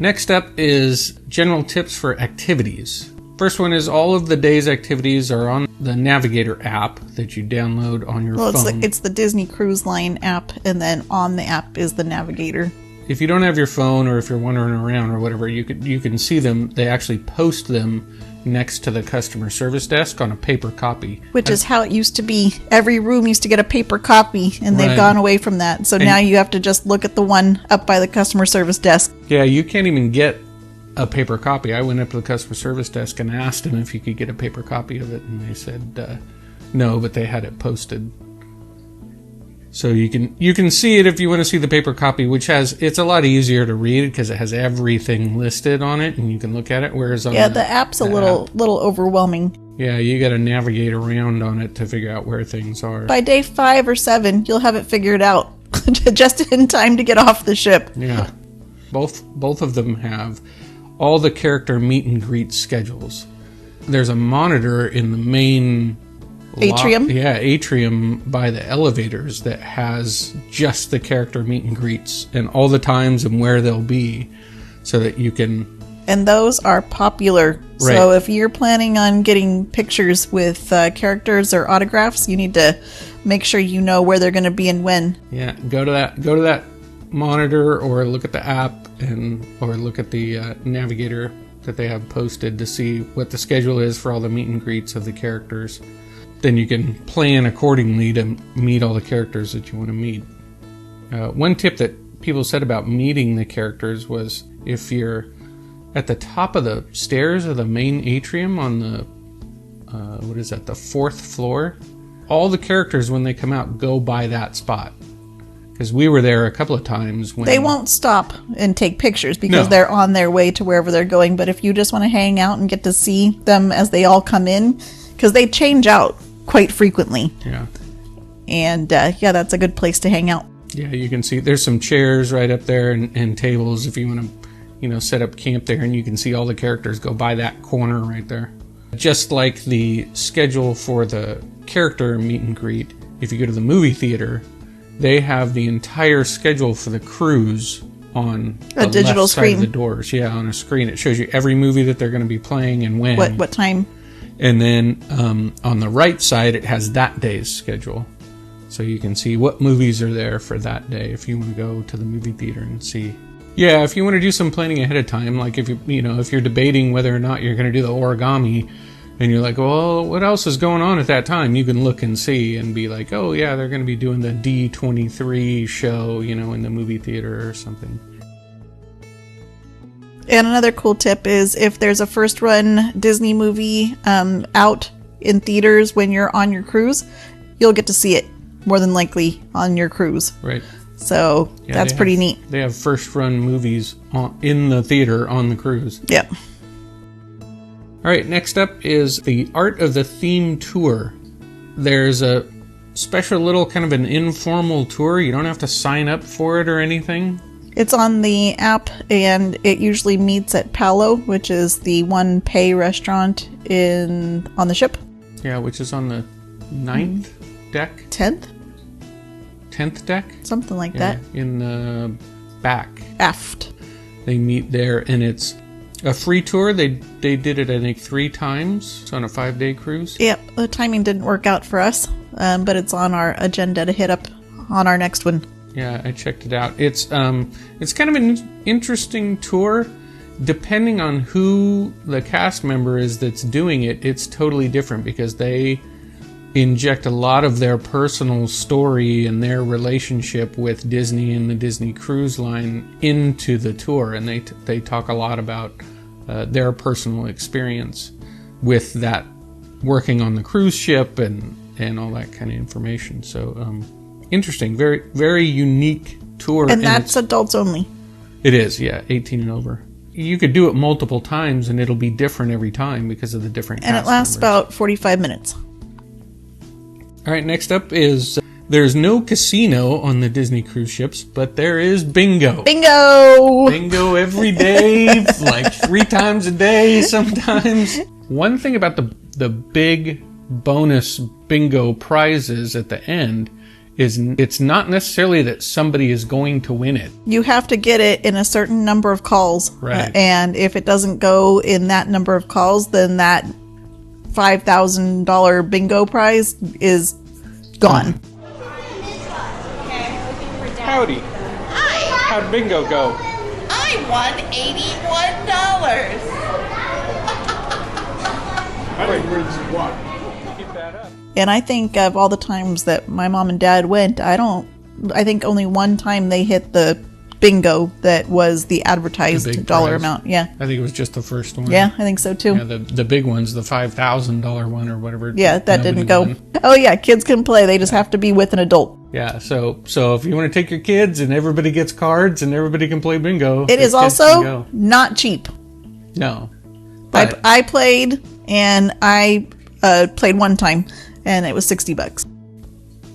Next up is general tips for activities. First one is all of the day's activities are on the Navigator app that you download on your phone. It's the Disney Cruise Line app, and then on the app is the Navigator. If you don't have your phone, or if you're wandering around or whatever, you can see them. They actually post them next to the customer service desk on a paper copy. Which is how it used to be. Every room used to get a paper copy, and they've gone away from that. So now you have to just look at the one up by the customer service desk. Yeah, you can't even get a paper copy. I went up to the customer service desk and asked them if you could get a paper copy of it, and they said no, but they had it posted. So you can see it if you want to see the paper copy, which it's a lot easier to read because it has everything listed on it, and you can look at it. Whereas on the app's a little overwhelming. Yeah, you got to navigate around on it to figure out where things are. By day 5 or 7, you'll have it figured out, just in time to get off the ship. Yeah, both of them have all the character meet and greet schedules. There's a monitor in the main atrium? Atrium by the elevators that has just the character meet and greets and all the times and where they'll be, so that you can... And those are popular. Right. So if you're planning on getting pictures with characters or autographs, you need to make sure you know where they're going to be and when. Yeah, go to that monitor, or look at the app, or look at the Navigator that they have posted to see what the schedule is for all the meet and greets of the characters. Then you can plan accordingly to meet all the characters that you want to meet. One tip that people said about meeting the characters was if you're at the top of the stairs of the main atrium on the, the 4th floor, all the characters, when they come out, go by that spot. Because we were there a couple of times when... They won't stop and take pictures because they're on their way to wherever they're going. But if you just want to hang out and get to see them as they all come in, because they change out quite frequently. Yeah. And that's a good place to hang out. Yeah, you can see there's some chairs right up there and tables if you want to, set up camp there, and you can see all the characters go by that corner right there. Just like the schedule for the character meet and greet, if you go to the movie theater, they have the entire schedule for the cruise on a digital left screen side of the doors. Yeah, on a screen. It shows you every movie that they're going to be playing and when. What time. And then on the right side, it has that day's schedule. So you can see what movies are there for that day if you want to go to the movie theater and see. Yeah, if you want to do some planning ahead of time, like if if you're debating whether or not you're going to do the origami, and you're like, well, what else is going on at that time? You can look and see and be like, oh yeah, they're going to be doing the D23 show, in the movie theater or something. And another cool tip is if there's a first run Disney movie out in theaters when you're on your cruise, you'll get to see it more than likely on your cruise. Right. So that's pretty neat. They have first run movies in the theater on the cruise. Yep. All right, next up is the Art of the Theme Tour. There's a special little kind of an informal tour. You don't have to sign up for it or anything. It's on the app, and it usually meets at Palo, which is the one pay restaurant on the ship. Yeah, which is on the 9th deck? 10th? 10th deck? Something like that. In the back. Aft. They meet there, and it's a free tour. They did it, I think, 3 times. It's on a 5-day cruise. Yep, the timing didn't work out for us, but it's on our agenda to hit up on our next one. Yeah, I checked it out. It's kind of an interesting tour. Depending on who the cast member is that's doing it, it's totally different because they inject a lot of their personal story and their relationship with Disney and the Disney Cruise Line into the tour, and they talk a lot about their personal experience with that, working on the cruise ship and all that kind of information. So interesting, very very unique tour, and that's adults only. It is, yeah, 18 and over. You could do it multiple times, and it'll be different every time because of the different cast and it lasts members. About 45 minutes. All right, next up is there's no casino on the Disney cruise ships, but there is bingo. Bingo! Bingo every day, like 3 times a day sometimes. One thing about the big bonus bingo prizes at the end is it's not necessarily that somebody is going to win it. You have to get it in a certain number of calls. Right. And if it doesn't go in that number of calls, then that $5,000 bingo prize is gone. Howdy. Hi. How'd bingo go? I won $81. How many words you won? Keep that up. And I think of all the times that my mom and dad went, I think only one time they hit the bingo that was the advertised The big dollar prize. amount. Yeah. I think it was just the first one. Yeah, I think so too. Yeah, the big ones, the $5,000 one or whatever. Yeah, that nobody didn't go. won. Oh yeah, kids can play. They just have to be with an adult. Yeah, so if you want to take your kids and everybody gets cards and everybody can play bingo, It is the kids can also go. not cheap. No. But I played, and I played one time, and it was $60. all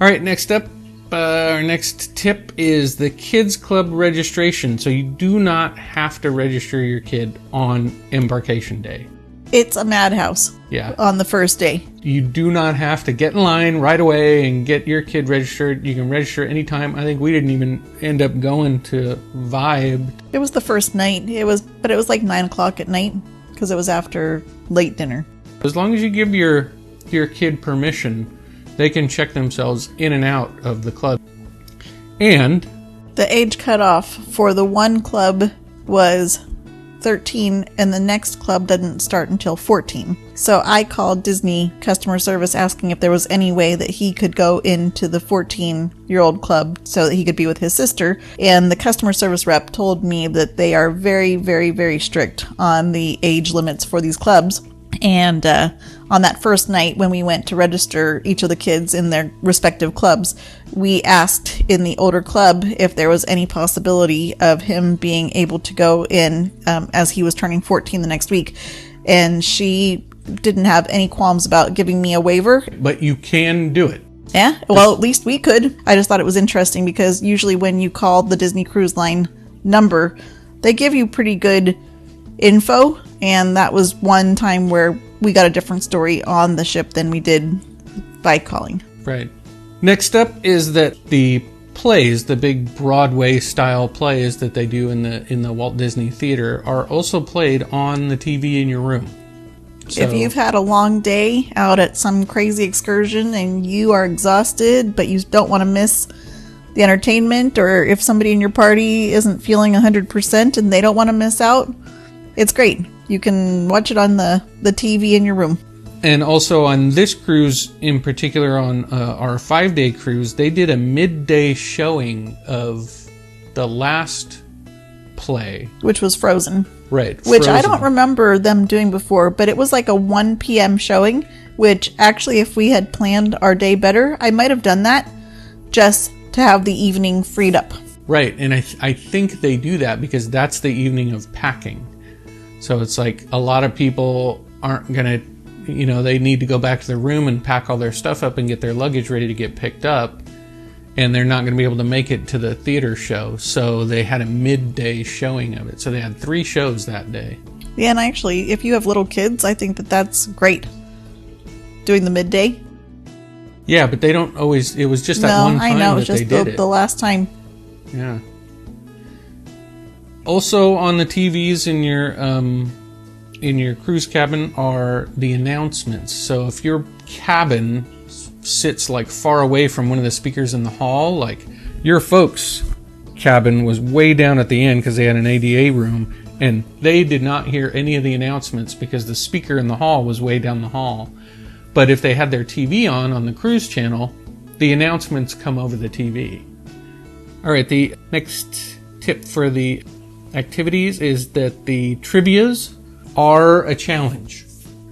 right, next up, our next tip is the Kids Club registration. So you do not have to register your kid on embarkation day. It's a madhouse Yeah. on the first day. You do not have to get in line right away and get your kid registered. You can register anytime. I think we didn't even end up going to Vibe. It was the first night. It was like 9 o'clock at night because it was after late dinner. As long as you give your kid permission, they can check themselves in and out of the club. And The age cutoff for the one club was 13, and the next club doesn't start until 14. So I called Disney customer service asking if there was any way that he could go into the 14-year-old club so that he could be with his sister. And the customer service rep told me that they are very, very, very strict on the age limits for these clubs. And on that first night when we went to register each of the kids in their respective clubs, we asked in the older club if there was any possibility of him being able to go in as he was turning 14 the next week. And she didn't have any qualms about giving me a waiver. but you can do it. Yeah, well, at least we could. I just thought it was interesting because usually when you call the Disney Cruise Line number, they give you pretty good info. And that was one time where we got a different story on the ship than we did by calling. Right. Next up is that the plays, the big Broadway style plays that they do in the Walt Disney Theater, are also played on the TV in your room. So, If you've had a long day out at some crazy excursion and you are exhausted, but you don't want to miss the entertainment, or if somebody in your party isn't feeling 100% and they don't want to miss out, it's great. You can watch it on the TV in your room. and also on this cruise in particular, on our 5-day cruise, they did a midday showing of the last play. Which was Frozen. Right. Which I Frozen. don't remember them doing before, but it was like a 1 p.m. showing, which actually, if we had planned our day better, I might have done that just to have the evening freed up. Right, and I think they do that because that's the evening of packing. So it's like a lot of people aren't going to, they need to go back to their room and pack all their stuff up and get their luggage ready to get picked up. And they're not going to be able to make it to the theater show. So they had a midday showing of it. So they had 3 shows that day. Yeah, and actually, if you have little kids, I think that that's great. Doing the midday. Yeah, but they don't always, it was just that one time it was that they just did it. the last time. Yeah. Also on the TVs in your cruise cabin are the announcements. So if your cabin sits like far away from one of the speakers in the hall, like your folks' cabin was way down at the end because they had an ADA room, and they did not hear any of the announcements because the speaker in the hall was way down the hall. But if they had their TV on the cruise channel, the announcements come over the TV. All right, the next tip for the activities is that the trivias are a challenge.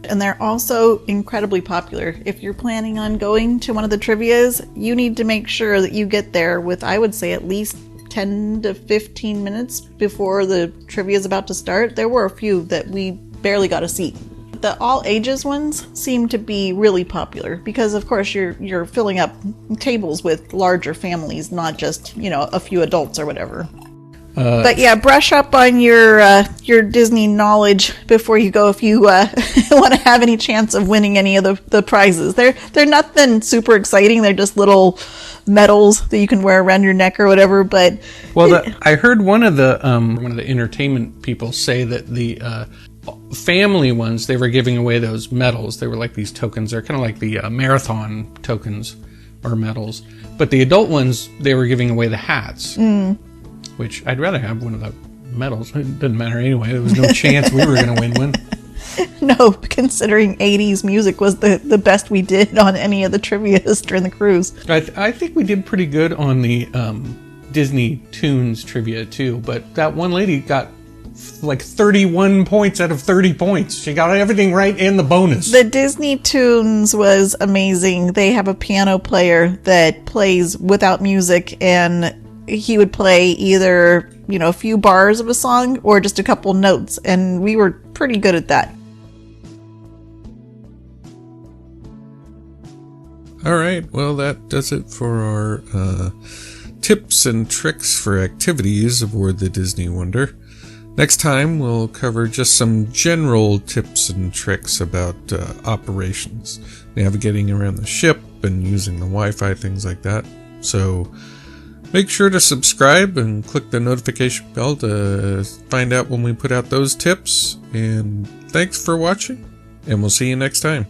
And they're also incredibly popular. If you're planning on going to one of the trivias, you need to make sure that you get there with, I would say, at least 10 to 15 minutes before the trivia is about to start. There were a few that we barely got a seat. The all ages ones seem to be really popular because, of course, you're filling up tables with larger families, not just, a few adults or whatever. But yeah, brush up on your Disney knowledge before you go if you want to have any chance of winning any of the prizes. They're nothing super exciting. They're just little medals that you can wear around your neck or whatever. But I heard one of the entertainment people say that the family ones, they were giving away those medals. They were like these tokens. They're kind of like the marathon tokens or medals. But the adult ones, they were giving away the hats. Which I'd rather have one of the medals. It doesn't matter anyway. There was no chance we were going to win one. No, considering 80s music was the best we did on any of the trivia during the cruise. I think we did pretty good on the Disney Tunes trivia too. But that one lady got like 31 points out of 30 points. She got everything right and the bonus. The Disney Tunes was amazing. They have a piano player that plays without music, and he would play either, a few bars of a song or just a couple notes, and we were pretty good at that. All right, well, that does it for our tips and tricks for activities aboard the Disney Wonder. Next time, we'll cover just some general tips and tricks about operations, navigating around the ship and using the Wi-Fi, things like that. So make sure to subscribe and click the notification bell to find out when we put out those tips. And thanks for watching, and we'll see you next time.